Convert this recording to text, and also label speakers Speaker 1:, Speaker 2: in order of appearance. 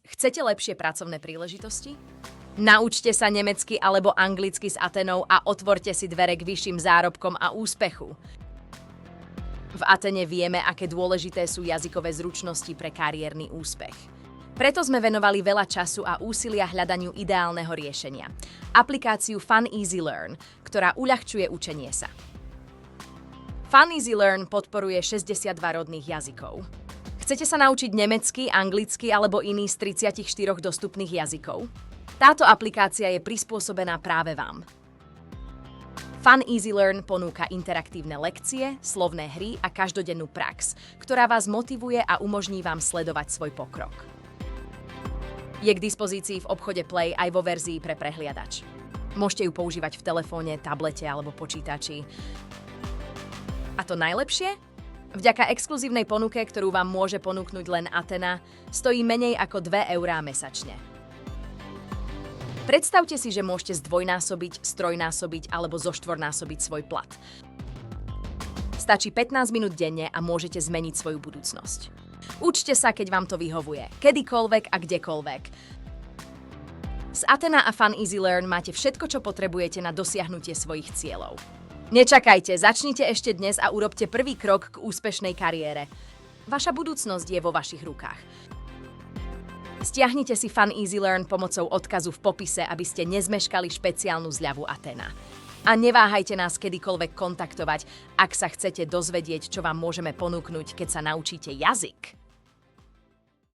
Speaker 1: Chcete lepšie pracovné príležitosti? Naučte sa nemecky alebo anglicky s Atenou a otvorte si dvere k vyšším zárobkom a úspechu. V Atene vieme, aké dôležité sú jazykové zručnosti pre kariérny úspech. Preto sme venovali veľa času a úsilia hľadaniu ideálneho riešenia. Aplikáciu Fun Easy Learn, ktorá uľahčuje učenie sa. Fun Easy Learn podporuje 62 rodných jazykov. Chcete sa naučiť nemecky, anglicky alebo iný z 34 dostupných jazykov? Táto aplikácia je prispôsobená práve vám. Fun Easy Learn ponúka interaktívne lekcie, slovné hry a každodennú prax, ktorá vás motivuje a umožní vám sledovať svoj pokrok. Je k dispozícii v obchode Play aj vo verzii pre prehliadač. Môžete ju používať v telefóne, tablete alebo počítači. A to najlepšie? Vďaka exkluzívnej ponuke, ktorú vám môže ponúknuť len Atena, stojí menej ako 2 eurá mesačne. Predstavte si, že môžete zdvojnásobiť, strojnásobiť alebo zoštvornásobiť svoj plat. Stačí 15 minút denne a môžete zmeniť svoju budúcnosť. Učte sa, keď vám to vyhovuje, kedykoľvek a kdekoľvek. Z Atena a Fun Easy Learn máte všetko, čo potrebujete na dosiahnutie svojich cieľov. Nečakajte, začnite ešte dnes a urobte prvý krok k úspešnej kariére. Vaša budúcnosť je vo vašich rukách. Stiahnite si Fun Easy Learn pomocou odkazu v popise, aby ste nezmeškali špeciálnu zľavu Atena. A neváhajte nás kedykoľvek kontaktovať, ak sa chcete dozvedieť, čo vám môžeme ponúknuť, keď sa naučíte jazyk.